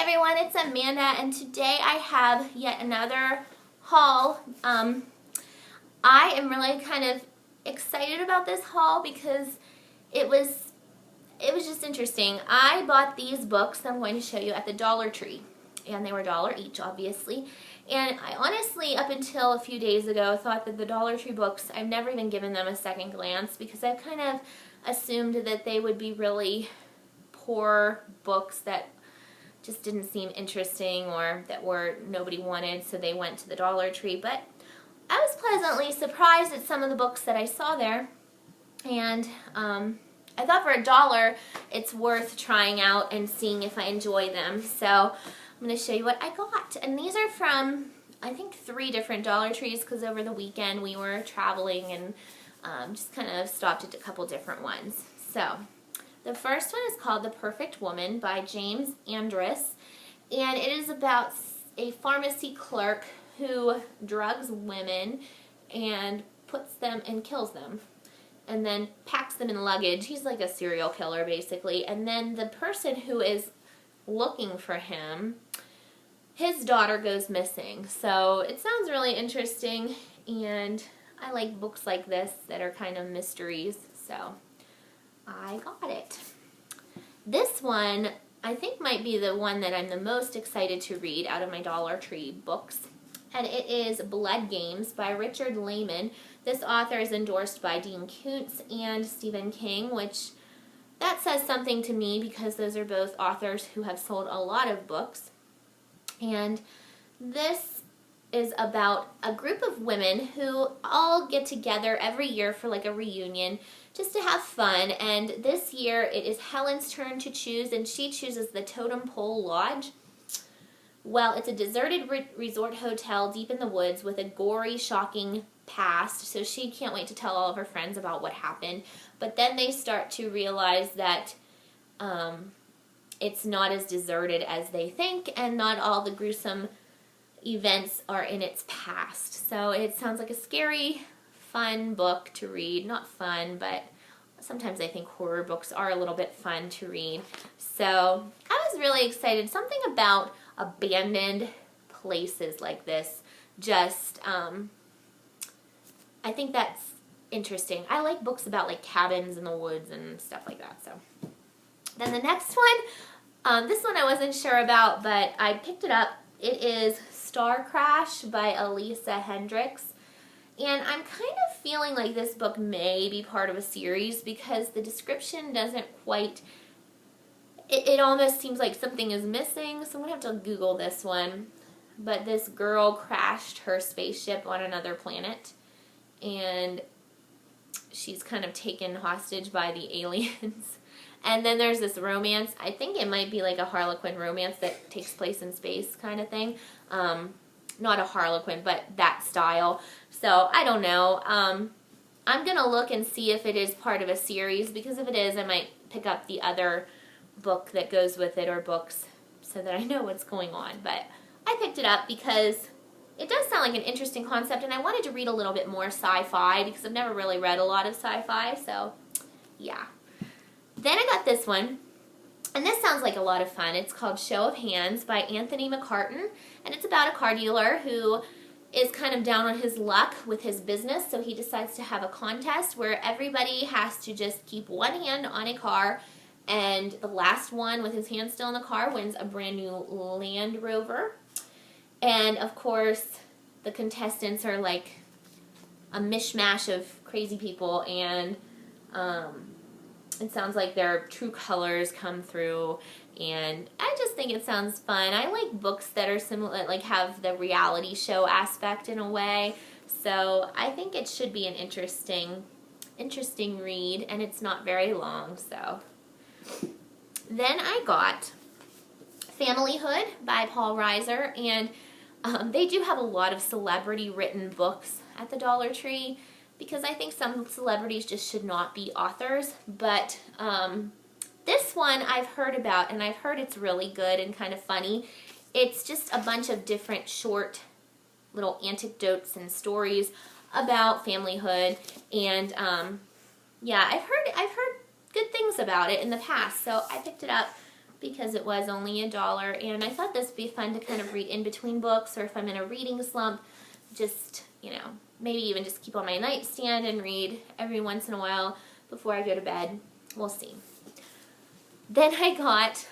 everyone, it's Amanda, and today I have yet another haul. I am really kind of excited about this haul because it was just interesting. I bought these books that I'm going to show you at the Dollar Tree, and they were $1 each, obviously. And I honestly, up until a few days ago, thought that the Dollar Tree books, I've never even given them a second glance because I've kind of assumed that they would be really poor books that just didn't seem interesting or that nobody wanted, so they went to the Dollar Tree. But I was pleasantly surprised at some of the books that I saw there, and I thought for $1 it's worth trying out and seeing if I enjoy them. So I'm going to show you what I got, and these are from I think 3 different Dollar Trees because over the weekend we were traveling and just kind of stopped at a couple different ones. So the first one is called The Perfect Woman by James Andrus, and it is about a pharmacy clerk who drugs women and puts them and kills them and then packs them in luggage. He's like a serial killer basically, and then the person who is looking for him, his daughter goes missing. So it sounds really interesting, and I like books like this that are kind of mysteries, so I got it. This one I think might be the one that I'm the most excited to read out of my Dollar Tree books, and it is Blood Games by Richard Lehman. This author is endorsed by Dean Koontz and Stephen King, which that says something to me because those are both authors who have sold a lot of books. And this is about a group of women who all get together every year for like a reunion just to have fun, and this year it is Helen's turn to choose, and she chooses the Totem Pole Lodge. Well, it's a deserted resort hotel deep in the woods with a gory, shocking past, so she can't wait to tell all of her friends about what happened. But then they start to realize that it's not as deserted as they think, and not all the gruesome events are in its past. So it sounds like a scary, fun book to read. Not fun, but sometimes I think horror books are a little bit fun to read. So I was really excited. Something about abandoned places like this just, I think that's interesting. I like books about like cabins in the woods and stuff like that. So then the next one, this one I wasn't sure about, but I picked it up. It is Star Crash by Elisa Hendricks. And I'm kind of feeling like this book may be part of a series because the description doesn't quite, it almost seems like something is missing, so I'm going to have to Google this one. But this girl crashed her spaceship on another planet, and she's kind of taken hostage by the aliens. And then there's this romance. I think it might be like a Harlequin romance that takes place in space kind of thing. Not a Harlequin, but that style. So, I don't know. I'm going to look and see if it is part of a series, because if it is, I might pick up the other book that goes with it, or books, so that I know what's going on. But I picked it up because it does sound like an interesting concept, and I wanted to read a little bit more sci-fi because I've never really read a lot of sci-fi, so yeah. Then I got this one, and this sounds like a lot of fun. It's called Show of Hands by Anthony McCartan, and it's about a car dealer who is kind of down on his luck with his business, so he decides to have a contest where everybody has to just keep one hand on a car, and the last one with his hand still in the car wins a brand new Land Rover. And of course, the contestants are like a mishmash of crazy people, and it sounds like their true colors come through, and I just think it sounds fun. I like books that are similar, like have the reality show aspect in a way, so I think it should be an interesting read, and it's not very long. So then I got Familyhood by Paul Reiser, and they do have a lot of celebrity written books at the Dollar Tree, because I think some celebrities just should not be authors, but this one I've heard about, and I've heard it's really good and kind of funny. It's just a bunch of different short little anecdotes and stories about familyhood, and yeah, I've heard good things about it in the past, so I picked it up. because it was only $1, and I thought this would be fun to kind of read in between books, or if I'm in a reading slump, just, you know, maybe even just keep on my nightstand and read every once in a while before I go to bed. We'll see. Then I got,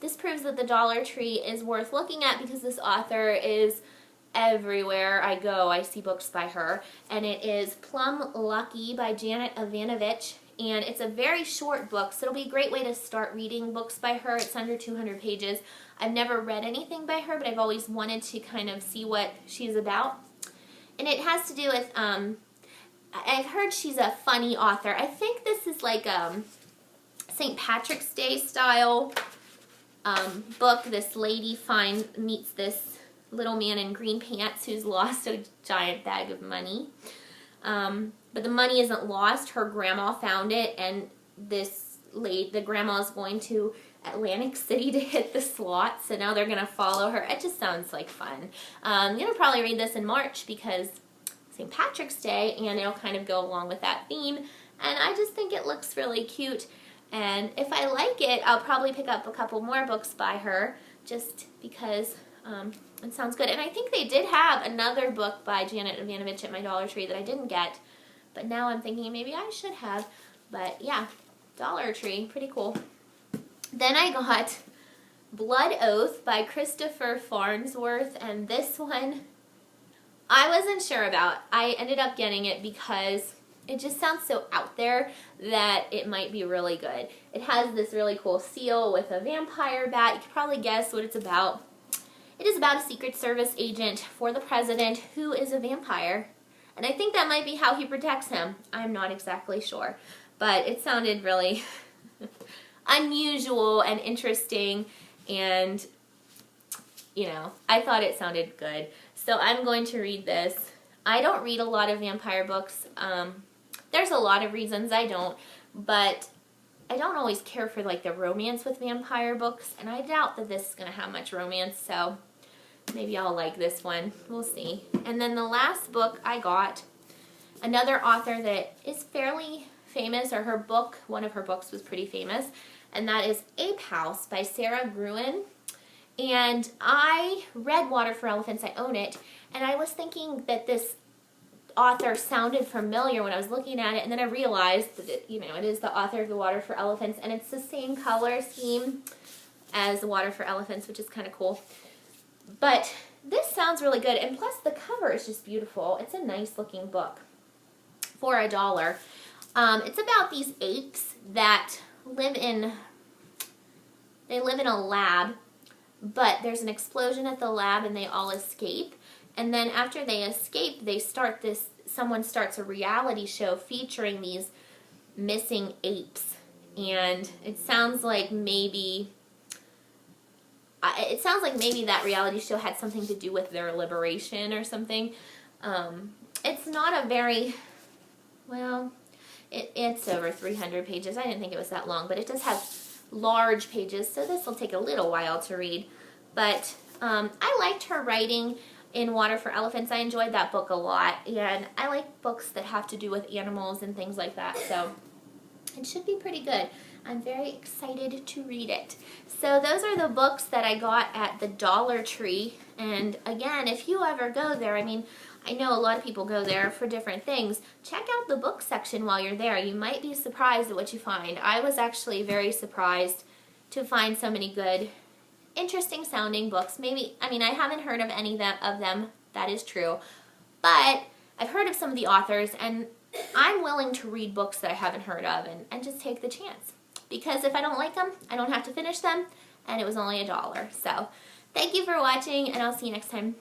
this proves that the Dollar Tree is worth looking at because this author is everywhere I go. I see books by her, and it is Plum Lucky by Janet Evanovich, and it's a very short book, so it'll be a great way to start reading books by her. It's under 200 pages. I've never read anything by her, but I've always wanted to kind of see what she's about, and it has to do with, I've heard she's a funny author. I think this is like St. Patrick's Day style book. This lady meets this little man in green pants who's lost a giant bag of money. But the money isn't lost. Her grandma found it, and the grandma is going to Atlantic City to hit the slot, so now they're going to follow her. It just sounds like fun. I'm going to probably read this in March because St. Patrick's Day, and it'll kind of go along with that theme, and I just think it looks really cute, and if I like it, I'll probably pick up a couple more books by her, just because it sounds good. And I think they did have another book by Janet Evanovich at my Dollar Tree that I didn't get, but now I'm thinking maybe I should have. But yeah, Dollar Tree, pretty cool. Then I got Blood Oath by Christopher Farnsworth, and this one I wasn't sure about. I ended up getting it because it just sounds so out there that it might be really good. It has this really cool seal with a vampire bat. You could probably guess what it's about. It is about a Secret Service agent for the president who is a vampire. And I think that might be how he protects him. I'm not exactly sure. But it sounded really unusual and interesting, and, you know, I thought it sounded good. So I'm going to read this. I don't read a lot of vampire books. There's a lot of reasons I don't, but I don't always care for like the romance with vampire books, and I doubt that this is going to have much romance, so maybe I'll like this one. We'll see. And then the last book I got, another author that is fairly famous, or one of her books was pretty famous, and that is Ape House by Sarah Gruen. And I read Water for Elephants, I own it, and I was thinking that this author sounded familiar when I was looking at it, and then I realized that it is the author of the Water for Elephants, and it's the same color scheme as the Water for Elephants, which is kind of cool. But this sounds really good, and plus the cover is just beautiful. It's a nice looking book for $1. It's about these apes that live in a lab, but there's an explosion at the lab and they all escape. And then after they escape, someone starts a reality show featuring these missing apes. And it sounds like maybe that reality show had something to do with their liberation or something. It's not a very, well, it's over 300 pages. I didn't think it was that long, but it does have large pages, so this will take a little while to read. But I liked her writing in Water for Elephants. I enjoyed that book a lot, and I like books that have to do with animals and things like that, so it should be pretty good. I'm very excited to read it. So those are the books that I got at the Dollar Tree, and again, if you ever go there, I mean, I know a lot of people go there for different things. Check out the book section while you're there. You might be surprised at what you find. I was actually very surprised to find so many good, interesting sounding books. I haven't heard of any of them, that is true, but I've heard of some of the authors, and I'm willing to read books that I haven't heard of and just take the chance. Because if I don't like them, I don't have to finish them, and it was only $1. So thank you for watching, and I'll see you next time.